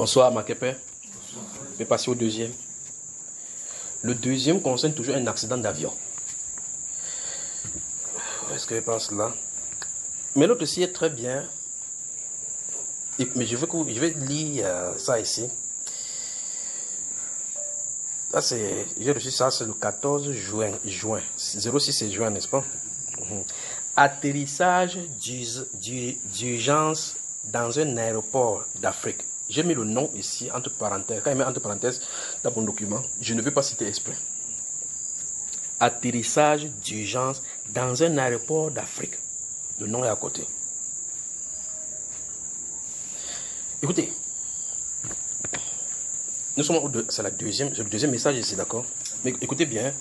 Bonsoir, Makepe. Je vais passer au deuxième. Le deuxième concerne toujours un accident d'avion. Est-ce que je pense là? Mais l'autre aussi est très bien. Mais je vais lire ça ici. Là, j'ai reçu ça, c'est le 14 juin. 06 c'est juin, n'est-ce pas? Atterrissage d'urgence dans un aéroport d'Afrique. J'ai mis le nom ici, entre parenthèses. Quand il met entre parenthèses dans mon document, je ne vais pas citer exprès. Atterrissage d'urgence dans un aéroport d'Afrique. Le nom est à côté. Écoutez, nous sommes c'est le deuxième message ici, d'accord? Mais écoutez bien.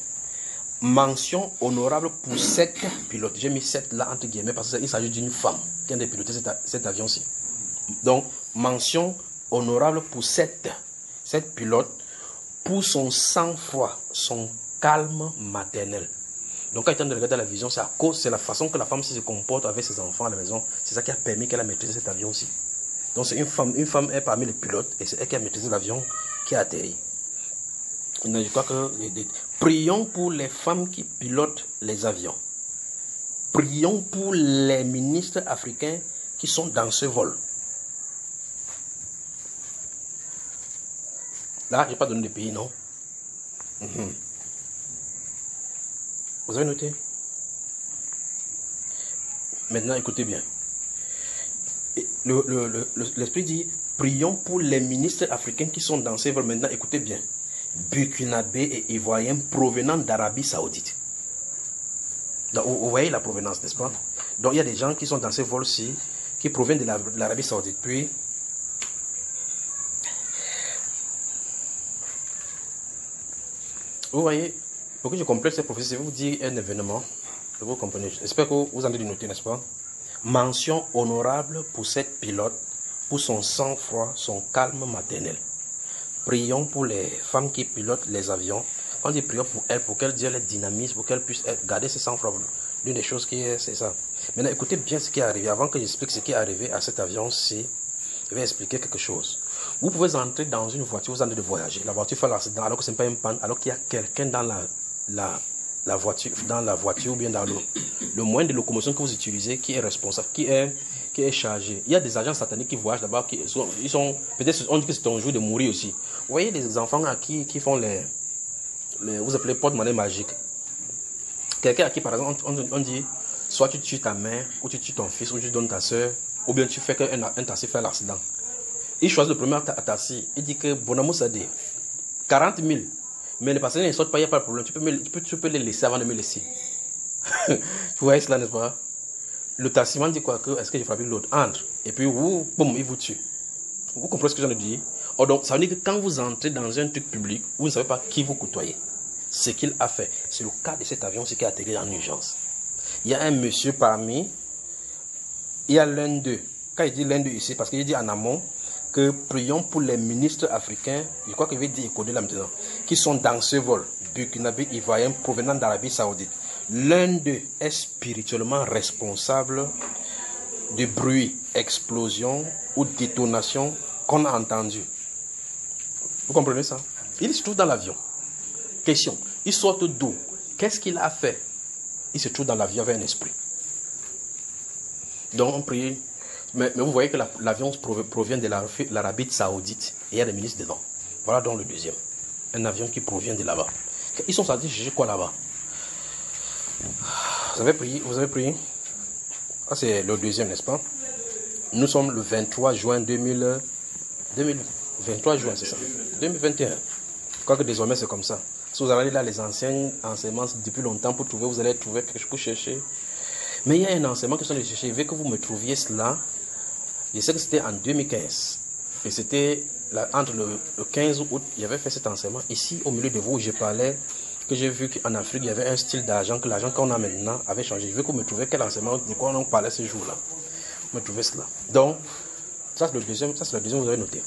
Mention honorable pour 7 pilotes. J'ai mis 7 là entre guillemets parce qu'il s'agit d'une femme qui a piloté cet avion-ci. Donc, mention honorable pour 7 pilotes pour son sang-froid, son calme maternel. Donc, quand il est en train de regarder la vision, c'est la façon que la femme se comporte avec ses enfants à la maison. C'est ça qui a permis qu'elle a maîtrisé cet avion-ci. Donc, c'est une femme est parmi les pilotes et c'est elle qui a maîtrisé l'avion qui a atterri. Je crois que prions pour les femmes qui pilotent les avions. Prions pour les ministres africains qui sont dans ce vol. Là, je n'ai pas donné de pays, non? Vous avez noté? Maintenant, écoutez bien. L'Esprit dit, prions pour les ministres africains qui sont dans ces vols. Maintenant, écoutez bien. Burkinabé et Ivoiriens provenant d'Arabie Saoudite. Donc, vous voyez la provenance, n'est-ce pas? Donc, il y a des gens qui sont dans ces vols-ci, qui proviennent de l'Arabie Saoudite. Puis, vous voyez, pour que je complète cette prophétie, je vais vous dire un événement. Vous comprenez? J'espère que vous en avez noté, n'est-ce pas? Mention honorable pour cette pilote, pour son sang-froid, son calme maternel. Prions pour les femmes qui pilotent les avions. On dit prions pour elles, pour qu'elles aient dynamisme, pour qu'elles puissent garder ce sang-froid. L'une des choses c'est ça. Maintenant, écoutez bien ce qui est arrivé. Avant que j'explique ce qui est arrivé à cet avion-ci, je vais expliquer quelque chose. Vous pouvez entrer dans une voiture, vous êtes en train de voyager. La voiture fait l'accident alors que ce n'est pas une panne, alors qu'il y a quelqu'un dans la voiture ou bien dans le moyen de locomotion que vous utilisez qui est responsable, qui est chargé. Il y a des agents sataniques qui voyagent là-bas, peut-être on dit que c'est un jour de mourir aussi. Vous voyez les enfants à qui font vous appelez porte-monnaie magique. Quelqu'un à qui par exemple on dit soit tu tues ta mère, ou tu tues ton fils, ou tu donnes ta soeur, ou bien tu fais qu'un taxi fait l'accident. Il choisit le premier taxi, il dit que bon amour ça dit 40 000. Mais les passagers ne sortent pas, il n'y a pas de problème. Tu peux les laisser avant de me laisser. Vous voyez cela, n'est-ce pas? Le taximan dit quoi? Est-ce que j'ai frappé l'autre? Entre. Et puis, boum, il vous tue. Vous comprenez ce que j'en ai dit? Oh, donc, ça veut dire que quand vous entrez dans un truc public, vous ne savez pas qui vous côtoyez. Ce qu'il a fait. C'est le cas de cet avion, ce qui a atterri en urgence. Il y a un monsieur parmi. Il y a l'un d'eux. Quand il dit l'un d'eux ici, parce qu'il dit en amont, que prions pour les ministres africains, je crois qu'il veut dire coder là maintenant, qui sont dans ce vol, Burkinabé, Ivoirien, provenant d'Arabie Saoudite. L'un d'eux est spirituellement responsable de bruit, explosion ou détonation qu'on a entendu. Vous comprenez ça? Il se trouve dans l'avion. Question, il sort d'où? Qu'est-ce qu'il a fait? Il se trouve dans l'avion avec un esprit. Donc on prie. Mais vous voyez que l'avion provient de l'Arabie Saoudite et il y a des ministres dedans. Voilà donc le deuxième. Un avion qui provient de là-bas. Ils sont sortis chercher quoi là-bas? Vous avez prié? Ah, c'est le deuxième, n'est-ce pas? Nous sommes le 23 juin 23 juin, c'est ça? 2021. Je crois que désormais c'est comme ça. Si vous avez là les anciens enseignements depuis longtemps pour trouver, vous allez trouver quelque chose pour chercher. Mais il y a un enseignement que je suis en train de chercher. Je veux que vous me trouviez cela. Je sais que c'était en 2015. Et c'était entre le 15 août, j'avais fait cet enseignement. Ici, au milieu de vous, je parlais que j'ai vu qu'en Afrique, il y avait un style d'argent, que l'argent qu'on a maintenant avait changé. Je veux que vous me trouviez quel enseignement, de quoi on parlait ce jour-là. Vous me trouvez cela. Donc, ça c'est le deuxième, vous avez noté.